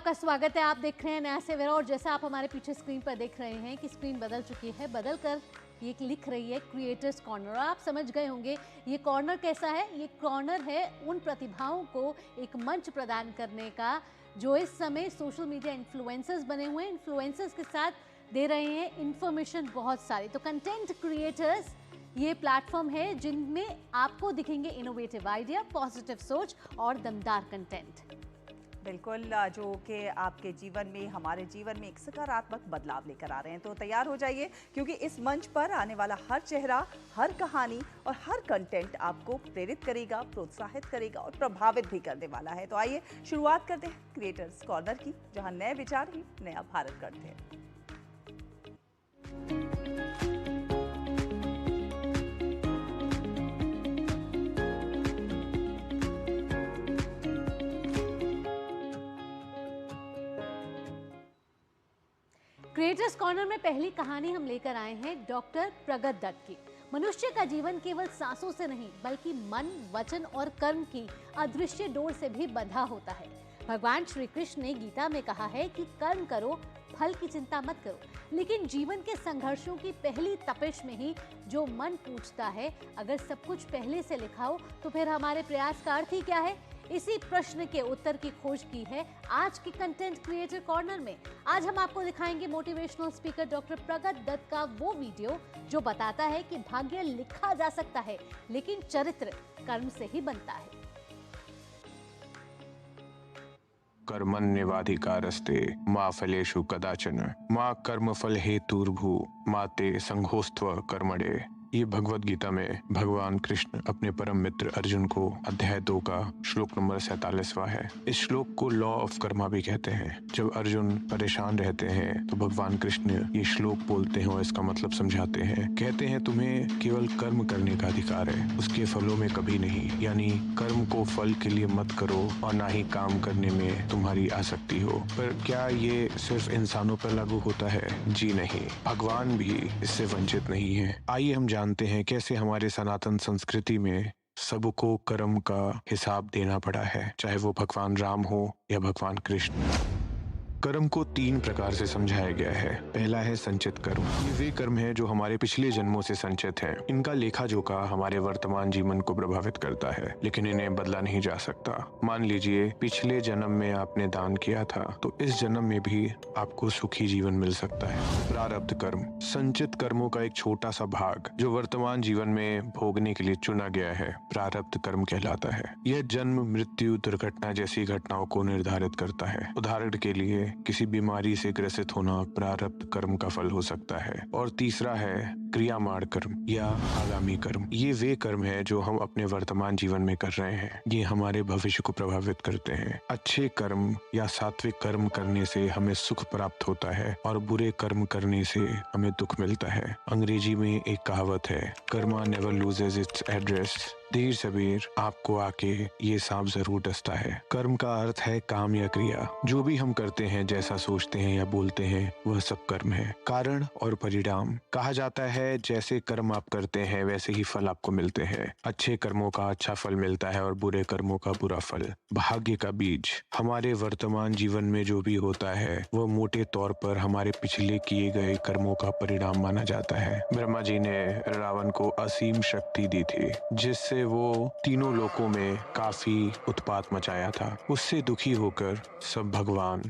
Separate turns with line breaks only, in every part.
आपका स्वागत है। आप देख रहे हैं नया सवेरा और जैसा आप हमारे पीछे स्क्रीन पर देख रहे हैं कि स्क्रीन बदल चुकी है, बदल कर ये लिख रही है क्रिएटर्स कॉर्नर। आप समझ गए होंगे ये कॉर्नर कैसा है। ये कॉर्नर है उन प्रतिभाओं को एक मंच प्रदान करने का जो इस समय सोशल मीडिया इन्फ्लुएंसर्स बने हुए हैं, इन्फ्लुएंसर्स के साथ दे रहे हैं इन्फॉर्मेशन बहुत सारी। तो कंटेंट क्रिएटर्स ये प्लेटफॉर्म है जिनमें आपको दिखेंगे इनोवेटिव आइडिया, पॉजिटिव सोच और दमदार कंटेंट।
बिल्कुल, जो कि आपके जीवन में, हमारे जीवन में एक सकारात्मक बदलाव लेकर आ रहे हैं। तो तैयार हो जाइए क्योंकि इस मंच पर आने वाला हर चेहरा, हर कहानी और हर कंटेंट आपको प्रेरित करेगा, प्रोत्साहित करेगा और प्रभावित भी करने वाला है। तो आइए शुरुआत करते हैं क्रिएटर्स कॉर्नर की, जहां नए विचार ही नया भारत करते हैं।
क्रिएटर्स कॉर्नर में पहली कहानी हम लेकर आए हैं डॉक्टर प्रगत दत्त की। मनुष्य का जीवन केवल सांसों से नहीं बल्कि मन, वचन और कर्म की अदृश्य डोर से भी बंधा होता है। भगवान श्री कृष्ण ने गीता में कहा है कि कर्म करो, फल की चिंता मत करो। लेकिन जीवन के संघर्षों की पहली तपिश में ही जो मन पूछता है, अगर सब कुछ पहले से लिखा हो तो फिर हमारे प्रयास का अर्थ ही क्या है? इसी प्रश्न के उत्तर की खोज की है आज की कंटेंट क्रिएटर कॉर्नर में। आज हम आपको दिखाएंगे मोटिवेशनल स्पीकर डॉक्टर प्रगत दत्त का वो वीडियो जो बताता है कि भाग्य लिखा जा सकता है लेकिन चरित्र कर्म से ही बनता है।
कर्मण्येवाधिकारस्ते मा फलेषु कदाचन मा कर्मफल हेतुर्भू मा ते संघोस्त्व कर्मणे। ये भगवत गीता में भगवान कृष्ण अपने परम मित्र अर्जुन को अध्याय 2 का श्लोक नंबर 47वां है। इस श्लोक को लॉ ऑफ कर्मा भी कहते हैं। जब अर्जुन परेशान रहते हैं तो भगवान कृष्ण ये श्लोक बोलते हैं और इसका मतलब समझाते हैं। कहते हैं तुम्हें केवल कर्म करने का अधिकार है, उसके फलों में कभी नहीं। यानी कर्म को फल के लिए मत करो और ना ही काम करने में तुम्हारी आसक्ति हो। पर क्या ये सिर्फ इंसानों पर लागू होता है? जी नहीं, भगवान भी इससे वंचित नहीं है। आइए हम जानते हैं कैसे हमारे सनातन संस्कृति में सबको कर्म का हिसाब देना पड़ा है, चाहे वो भगवान राम हो या भगवान कृष्ण। कर्म को 3 प्रकार से समझाया गया है। पहला है संचित कर्म। ये वे कर्म है जो हमारे पिछले जन्मों से संचित हैं। इनका लेखा जोखा हमारे वर्तमान जीवन को प्रभावित करता है लेकिन इन्हें बदला नहीं जा सकता। मान लीजिए पिछले जन्म में आपने दान किया था तो इस जन्म में भी आपको सुखी जीवन मिल सकता है। प्रारब्ध कर्म, संचित कर्मों का एक छोटा सा भाग जो वर्तमान जीवन में भोगने के लिए चुना गया है, प्रारब्ध कर्म कहलाता है। यह जन्म, मृत्यु, दुर्घटना जैसी घटनाओं को निर्धारित करता है। उदाहरण के लिए किसी बीमारी से ग्रसित होना प्रारब्ध कर्म का फल हो सकता है। और तीसरा है क्रियामाण कर्म या आगामी कर्म। ये वे कर्म है जो हम अपने वर्तमान जीवन में कर रहे हैं। ये हमारे भविष्य को प्रभावित करते हैं। अच्छे कर्म या सात्विक कर्म करने से हमें सुख प्राप्त होता है और बुरे कर्म करने से हमें दुख मिलता है। अंग्रेजी में एक कहावत है, karma never loses its address. देर सबेर आपको आके ये सांप जरूर डसता है। कर्म का अर्थ है काम या क्रिया। जो भी हम करते हैं, जैसा सोचते हैं या बोलते हैं, वह सब कर्म है। कारण और परिणाम, कहा जाता है जैसे कर्म आप करते हैं वैसे ही फल आपको मिलते हैं। अच्छे कर्मों का अच्छा फल मिलता है और बुरे कर्मों का बुरा फल। भाग्य का बीज, हमारे वर्तमान जीवन में जो भी होता है वह मोटे तौर पर हमारे पिछले किए गए कर्मों का परिणाम माना जाता है। ब्रह्मा जी ने रावण को असीम शक्ति दी थी जिससे वो तीनों लोकों में काफी उत्पात मचाया था। उससे दुखी होकर सब भगवान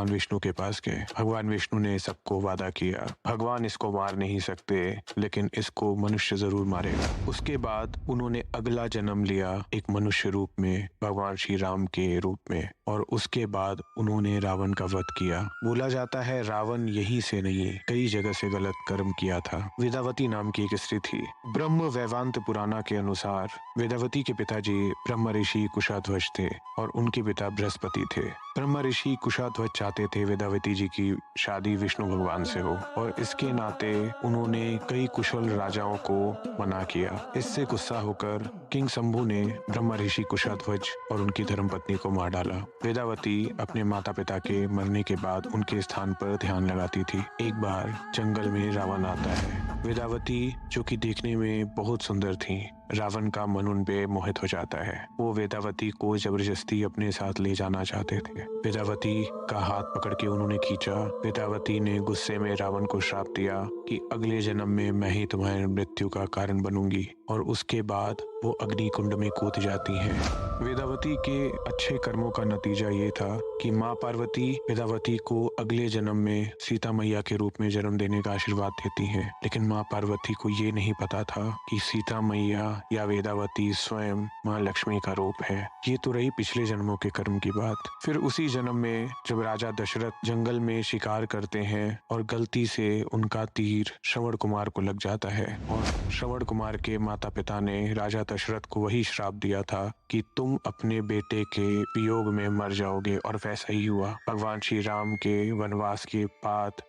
विष्णु के पास गए। भगवान विष्णु ने सबको वादा किया, भगवान इसको मार नहीं सकते लेकिन इसको मनुष्य जरूर मारेगा। उसके बाद उन्होंने अगला जन्म लिया एक मनुष्य रूप में, भगवान श्री राम के रूप में, और उसके बाद उन्होंने रावण का वध किया। बोला जाता है रावण यहीं से नहीं, कई जगह से गलत कर्म किया था। वेदावती नाम की एक स्त्री थी। ब्रह्म वैवांत पुराना के अनुसार वेदावती के पिताजी ब्रह्म ऋषि कुशाध्वज थे और उनके पिता बृहस्पति थे। ब्रह्म ऋषि कुशाध्वज चाहते थे वेदावती जी की शादी विष्णु भगवान से हो और इसके नाते उन्होंने कई कुशल राजाओं को मना किया। इससे गुस्सा होकर किंग शंभू ने ब्रह्म ऋषि कुशाध्वज और उनकी धर्मपत्नी को मार डाला। वेदावती अपने माता पिता के मरने के बाद उनके स्थान पर ध्यान लगाती थी। एक बार जंगल में रावण आता है। वेदावती जो कि देखने में बहुत सुंदर थी, रावण का मन उन पे मोहित हो जाता है। वो वेदावती को जबरदस्ती अपने साथ ले जाना चाहते थे। वेदावती का हाथ पकड़ के उन्होंने खींचा। वेदावती ने गुस्से में रावण को श्राप दिया कि अगले जन्म में मैं ही तुम्हारी मृत्यु का कारण बनूंगी, और उसके बाद वो अग्नि कुंड में कूद जाती हैं। वेदावती के अच्छे कर्मों का नतीजा ये था कि माँ पार्वती वेदावती को अगले जन्म में सीता मैया के रूप में जन्म देने का आशीर्वाद देती हैं। लेकिन माँ पार्वती को ये नहीं पता था कि सीता मैया या वेदावती स्वयं माँ लक्ष्मी का रूप है। ये तो रही पिछले जन्मों के कर्म की बात। फिर उसी जन्म में जब राजा दशरथ जंगल में शिकार करते हैं और गलती से उनका तीर श्रवण कुमार को लग जाता है, और श्रवण कुमार के माता पिता ने राजा दशरथ को वही श्राप दिया था कि तुम अपने बेटे के वियोग में मर जाओगे, और वैसा ही हुआ। भगवान श्री राम के वनवास के बाद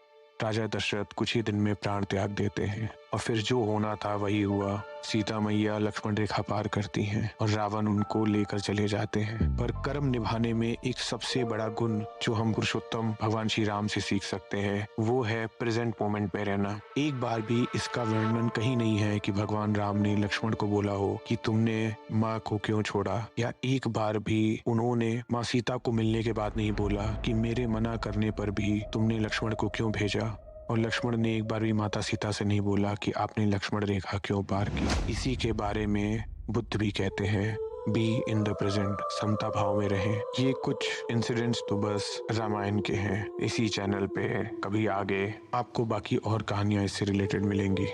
राजा दशरथ कुछ ही दिन में प्राण त्याग देते हैं, और फिर जो होना था वही हुआ। सीता मैया लक्ष्मण रेखा पार करती हैं और रावण उनको लेकर चले जाते हैं। पर कर्म निभाने में एक सबसे बड़ा गुण जो हम पुरुषोत्तम भगवान श्री राम से सीख सकते हैं वो है प्रेजेंट मोमेंट पे रहना। एक बार भी इसका वर्णन कहीं नहीं है कि भगवान राम ने लक्ष्मण को बोला हो कि तुमने माँ को क्यों छोड़ा, या एक बार भी उन्होंने माँ सीता को मिलने के बाद नहीं बोला कि मेरे मना करने पर भी तुमने लक्ष्मण को क्यों भेजा, और लक्ष्मण ने एक बार भी माता सीता से नहीं बोला कि आपने लक्ष्मण रेखा क्यों पार की। इसी के बारे में बुद्ध भी कहते हैं बी इन द प्रेजेंट, समता भाव में रहें। ये कुछ इंसिडेंट्स तो बस रामायण के हैं। इसी चैनल पे कभी आगे आपको बाकी और कहानियां इससे रिलेटेड मिलेंगी।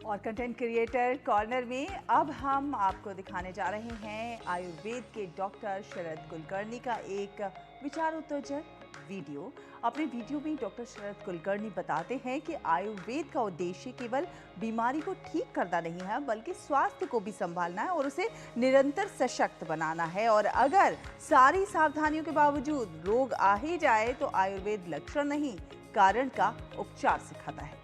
और कंटेंट क्रिएटर कॉर्नर में अब हम आपको दिखाने जा रहे हैं आयुर्वेद के डॉक्टर शरद कुलकर्णी का एक विचारोत्तेजक वीडियो। अपने वीडियो में डॉक्टर शरद कुलकर्णी बताते हैं कि आयुर्वेद का उद्देश्य केवल बीमारी को ठीक करना नहीं है, बल्कि स्वास्थ्य को भी संभालना है और उसे निरंतर सशक्त बनाना है। और अगर सारी सावधानियों के बावजूद रोग आ ही जाए तो आयुर्वेद लक्षण नहीं, कारण का उपचार सिखाता है।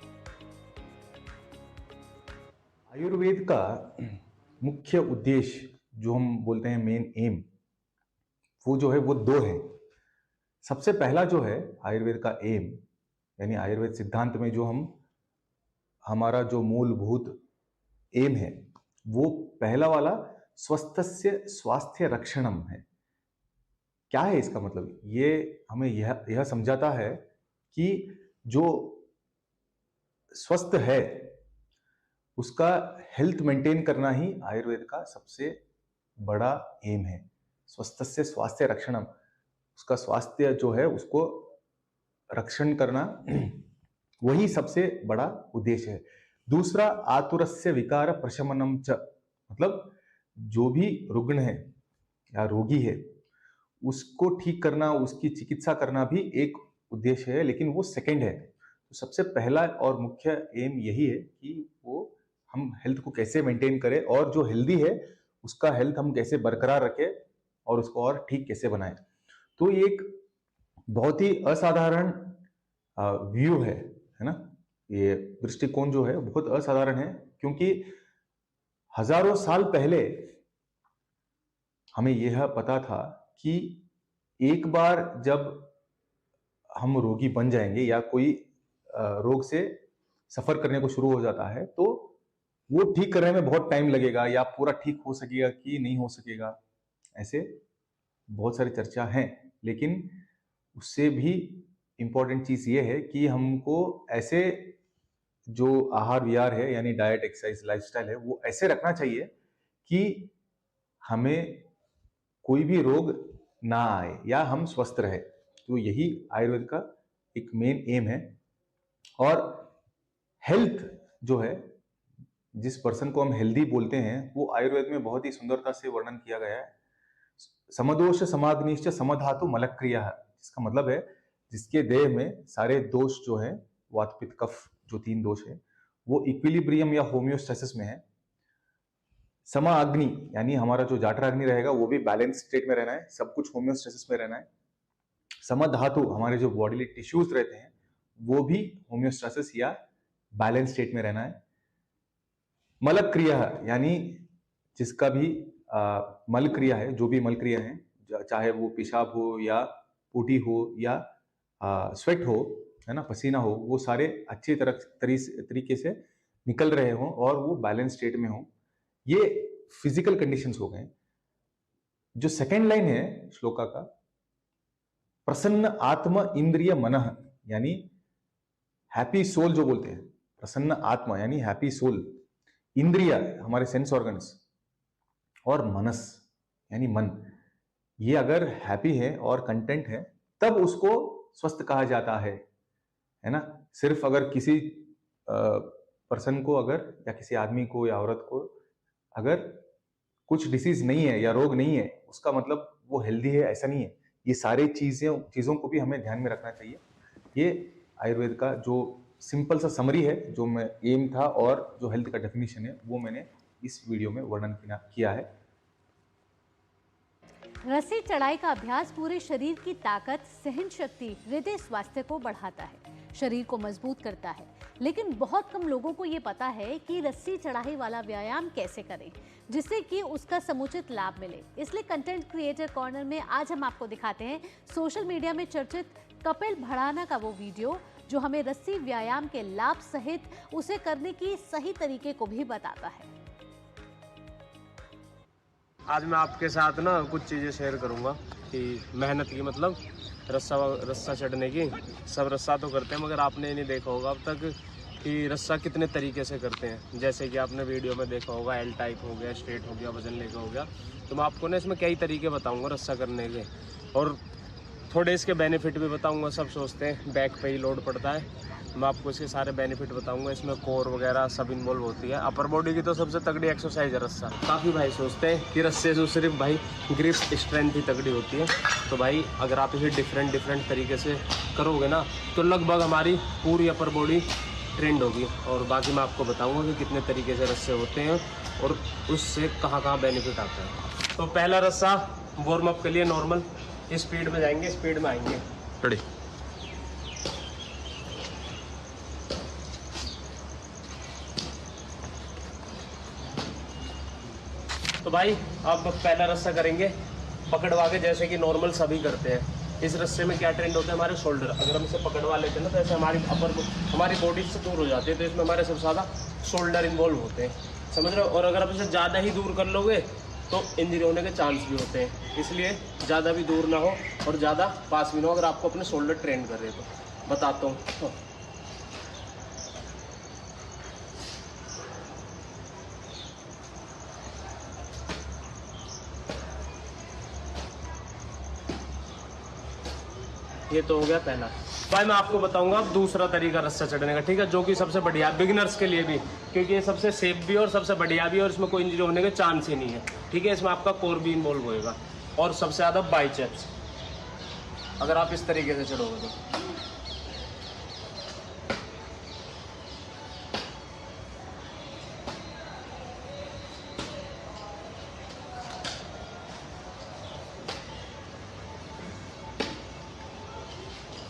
आयुर्वेद का मुख्य उद्देश्य जो हम बोलते हैं मेन एम, वो जो है वो दो है। सबसे पहला जो है आयुर्वेद का एम, यानी आयुर्वेद सिद्धांत में जो हमारा जो मूलभूत एम है, वो पहला वाला स्वस्थस्य स्वास्थ्य रक्षणम है। क्या है इसका मतलब? ये हमें यह समझाता है कि जो स्वस्थ है उसका हेल्थ मेंटेन करना ही आयुर्वेद का सबसे बड़ा एम है। स्वस्थस्य स्वास्थ्य रक्षणम, उसका स्वास्थ्य जो है उसको रक्षण करना वही सबसे बड़ा उद्देश्य है। दूसरा आतुरस्य विकार प्रशमनम च, मतलब जो भी रुग्ण है या रोगी है उसको ठीक करना, उसकी चिकित्सा करना भी एक उद्देश्य है, लेकिन वो सेकंड है। तो सबसे पहला और मुख्य एम यही है कि वो हम हेल्थ को कैसे मेंटेन करें, और जो हेल्दी है उसका हेल्थ हम कैसे बरकरार रखें और उसको और ठीक कैसे बनाएं। तो ये एक बहुत ही असाधारण व्यू है ना। ये दृष्टिकोण जो है बहुत असाधारण है, क्योंकि हजारों साल पहले हमें यह पता था कि एक बार जब हम रोगी बन जाएंगे या कोई रोग से सफर करने को शुरू हो जाता है तो वो ठीक करने में बहुत टाइम लगेगा, या पूरा ठीक हो सकेगा कि नहीं हो सकेगा, ऐसे बहुत सारी चर्चा हैं। लेकिन उससे भी इम्पोर्टेंट चीज ये है कि हमको ऐसे जो आहार विहार है, यानी डाइट, एक्सरसाइज, लाइफस्टाइल है, वो ऐसे रखना चाहिए कि हमें कोई भी रोग ना आए या हम स्वस्थ रहे। तो यही आयुर्वेद का एक मेन एम है। और हेल्थ जो है, जिस पर्सन को हम हेल्दी बोलते हैं, वो आयुर्वेद में बहुत ही सुंदरता से वर्णन किया गया है। समदोष समाग्निश्च समधातु मलक्रिया, जिसका मतलब है जिसके देह में सारे दोष जो है, वात पित्त कफ जो 3 दोष है, वो इक्विलिब्रियम या होम्योस्टेसिस में है। समा अग्नि, यानी हमारा जो जाठराग्नि रहेगा वो भी बैलेंस स्टेट में रहना है, सब कुछ होम्योस्टेसिस में रहना है। समधातु, हमारे जो बॉडीली टिश्यूज रहते हैं वो भी होम्योस्टेसिस या बैलेंस स्टेट में रहना है। मल क्रिया, यानी जिसका भी मल क्रिया है, जो भी मल क्रिया है, चाहे वो पेशाब हो या पोटी हो या स्वेट हो, है ना, पसीना हो, वो सारे अच्छी तरीके से निकल रहे हों और वो बैलेंस स्टेट में हो, ये फिजिकल कंडीशंस हो गए। जो सेकेंड लाइन है श्लोका का, प्रसन्न आत्म इंद्रिय मनः, यानी हैप्पी सोल जो बोलते हैं, प्रसन्न आत्मा यानी हैप्पी सोल, इंद्रिय हमारे सेंस ऑर्गन्स, और मनस यानी मन, ये अगर हैप्पी है और कंटेंट है तब उसको स्वस्थ कहा जाता है ना। सिर्फ अगर किसी पर्सन को अगर, या किसी आदमी को या औरत को अगर कुछ डिसीज नहीं है या रोग नहीं है, उसका मतलब वो हेल्दी है, ऐसा नहीं है। ये सारी चीजों को भी हमें ध्यान में रखना चाहिए। ये आयुर्वेद का जो सिंपल सा समरी है, जो मैं एम था और जो हेल्थ का डेफिनेशन है, वो मैंने इस वीडियो में वर्णन किया है।
रस्सी चढ़ाई का अभ्यास पूरे शरीर की ताकत, सहन शक्ति, हृदय स्वास्थ्य को बढ़ाता है, शरीर को मजबूत करता है। लेकिन बहुत कम लोगों को ये पता है कि रस्सी चढ़ाई वाला व्यायाम कैसे करें जिससे कि उसका समुचित लाभ मिले। इसलिए कंटेंट क्रिएटर कॉर्नर में आज हम आपको दिखाते हैं सोशल मीडिया में चर्चित कपिल भड़ाना का वो वीडियो जो हमें रस्सी व्यायाम के लाभ सहित उसे करने की सही तरीके को भी बताता है।
आज मैं आपके साथ ना कुछ चीज़ें शेयर करूंगा कि मेहनत की, मतलब रस्सा चढ़ने की। सब रस्सा तो करते हैं मगर आपने नहीं देखा होगा अब तक कि रस्सा कितने तरीके से करते हैं। जैसे कि आपने वीडियो में देखा होगा, एल टाइप हो गया, स्ट्रेट हो गया, वजन लेकर हो गया। तो मैं आपको ना इसमें कई तरीके बताऊंगा रस्सा करने के, और थोड़े इसके बेनिफिट भी बताऊंगा। सब सोचते हैं बैक पे ही लोड पड़ता है, मैं आपको इसके सारे बेनिफिट बताऊंगा। इसमें कोर वगैरह सब इन्वॉल्व होती है। अपर बॉडी की तो सबसे तगड़ी एक्सरसाइज है रस्सा। काफ़ी भाई सोचते हैं कि रस्से से सिर्फ भाई ग्रिप स्ट्रेंथ ही तगड़ी होती है। तो भाई अगर आप इसे डिफरेंट तरीके से करोगे ना तो लगभग हमारी पूरी अपर बॉडी ट्रेंड होगी। और बाकी मैं आपको बताऊंगा कि कितने तरीके से रस्से होते हैं और उससे कहाँ बेनिफिट आता है। तो पहला रस्सा वार्म अप के लिए नॉर्मल स्पीड में जाएंगे, स्पीड में आएंगे। रेडी। तो भाई अब पहला रस्सा करेंगे पकड़वा के, जैसे कि नॉर्मल सभी करते हैं। इस रस्से में क्या ट्रेंड होता है, हमारे शोल्डर। अगर हम इसे पकड़वा लेते हैं ना तो ऐसे हमारी बॉडी से दूर हो जाती है, तो इसमें हमारे सबसे ज़्यादा शोल्डर इन्वॉल्व होते हैं, समझ रहे हो। और अगर आप इसे ज़्यादा ही दूर कर लोगे तो इंजरी होने के चांस भी होते हैं, इसलिए ज़्यादा भी दूर ना हो और ज़्यादा पास भी ना हो। अगर आपको अपने शोल्डर ट्रेंड कर रहे हो तो बताता हूँ। ये तो हो गया पहला। भाई मैं आपको बताऊंगा अब दूसरा तरीका रस्सा चढ़ने का, ठीक है, जो कि सबसे बढ़िया बिगिनर्स के लिए भी, क्योंकि ये सबसे सेफ भी और सबसे बढ़िया भी, और इसमें कोई इंजरी होने के चांस ही नहीं है, ठीक है। इसमें आपका कोर भी इन्वॉल्व होएगा और सबसे ज़्यादा बाइसेप्स, अगर आप इस तरीके से चढ़ोगे तो।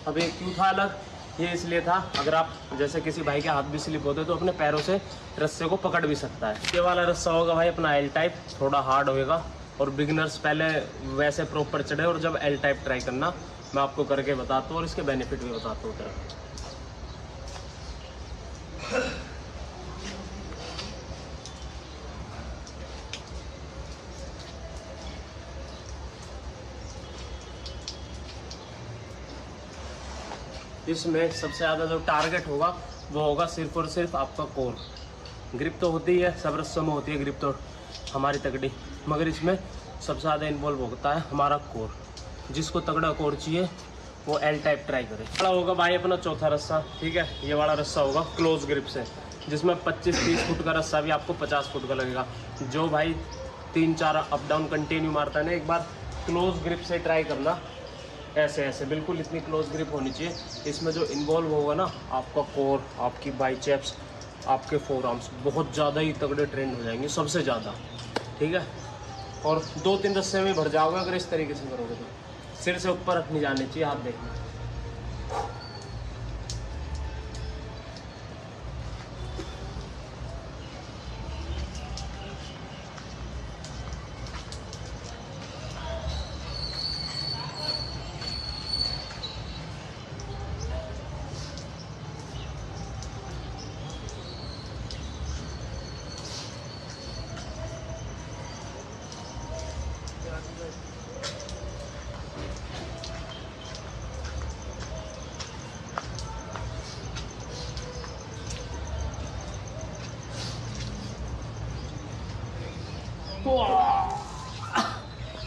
अभी क्यों था अलग, ये इसलिए था अगर आप जैसे किसी भाई के हाथ भी स्लिप होते तो अपने पैरों से रस्से को पकड़ भी सकता है। ये वाला रस्सा होगा भाई अपना एल टाइप, थोड़ा हार्ड होएगा और बिगिनर्स पहले वैसे प्रॉपर चढ़े, और जब एल टाइप ट्राई करना मैं आपको करके बताता हूँ और इसके बेनिफिट भी बताता हूँ तेरा। इसमें सबसे ज़्यादा जो टारगेट होगा वो होगा सिर्फ और सिर्फ आपका कोर। ग्रिप तो होती है, सब रस्सों में होती है ग्रिप तो हमारी तगड़ी, मगर इसमें सबसे ज़्यादा इन्वॉल्व होता है हमारा कोर। जिसको तगड़ा कोर चाहिए वो एल टाइप ट्राई करे। बड़ा होगा भाई अपना चौथा रस्सा, ठीक है। ये वाला रस्सा होगा क्लोज ग्रिप से, जिसमें 25-30 फुट का रस्सा भी आपको 50 फुट का लगेगा। जो भाई 3-4 अप डाउन कंटिन्यू मारता है ना, एक बार क्लोज ग्रिप से ट्राई करना, ऐसे बिल्कुल इतनी क्लोज ग्रिप होनी चाहिए। इसमें जो इन्वॉल्व होगा ना आपका कोर, आपकी बाइसेप्स, आपके फोर आर्म्स बहुत ज़्यादा ही तगड़े ट्रेंड हो जाएंगे, सबसे ज़्यादा, ठीक है। और 2-3 रस्से में भर जाओगे अगर इस तरीके से करोगे तो। सिर से ऊपर रखनी जानी चाहिए, हाथ देखना।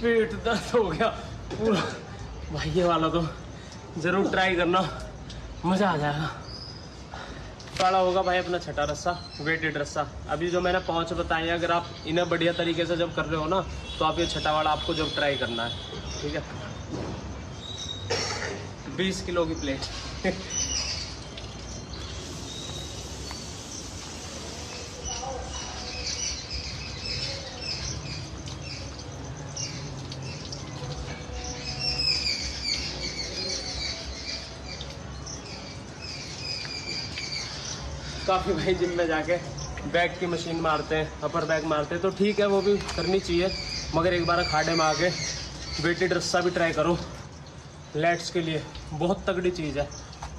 पेट दर्द हो गया पूरा भाई। ये वाला तो जरूर ट्राई करना, मजा आ जाएगा। वाला होगा भाई अपना छठा रस्सा, वेटेड रस्सा। अभी जो मैंने 5 बताए हैं, अगर आप इन्हें बढ़िया तरीके से जब कर रहे हो ना, तो आप ये छठा वाला आपको जब ट्राई करना है, ठीक है। 20 किलो की प्लेट। काफ़ी भाई जिम में जाके बैक की मशीन मारते हैं, अपर बैक मारते हैं, तो ठीक है वो भी करनी चाहिए, मगर एक बार अखाड़े में आके वेटेड रस्सा भी ट्राई करो लेट्स के लिए, बहुत तगड़ी चीज़ है।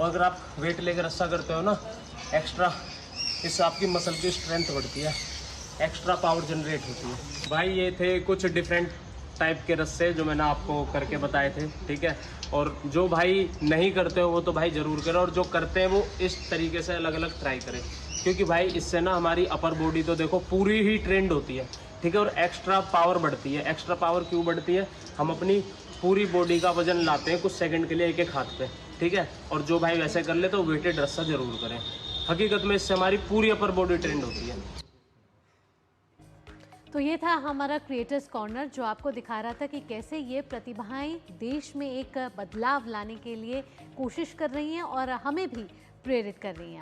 और अगर आप वेट लेकर रस्सा करते हो ना, एक्स्ट्रा इससे आपकी मसल की स्ट्रेंथ बढ़ती है, एक्स्ट्रा पावर जनरेट होती है। भाई ये थे कुछ डिफरेंट टाइप के रस्से जो मैंने आपको करके बताए थे, ठीक है। और जो भाई नहीं करते हो वो तो भाई ज़रूर करें, और जो करते हैं वो इस तरीके से अलग अलग ट्राई करें, क्योंकि भाई इससे ना हमारी अपर बॉडी तो देखो पूरी ही ट्रेंड होती है, ठीक है। और एक्स्ट्रा पावर बढ़ती है। एक्स्ट्रा पावर क्यों बढ़ती है? हम अपनी पूरी बॉडी का वजन लाते हैं कुछ सेकंड के लिए एक एक हाथ पे, ठीक है। और जो भाई वैसे कर ले तो वेटेड रस्सा ज़रूर करें। हकीकत में इससे हमारी पूरी अपर बॉडी ट्रेंड होती है।
तो ये था हमारा क्रिएटर्स कॉर्नर, जो आपको दिखा रहा था कि कैसे ये प्रतिभाएं देश में एक बदलाव लाने के लिए कोशिश कर रही हैं और हमें भी प्रेरित कर रही हैं।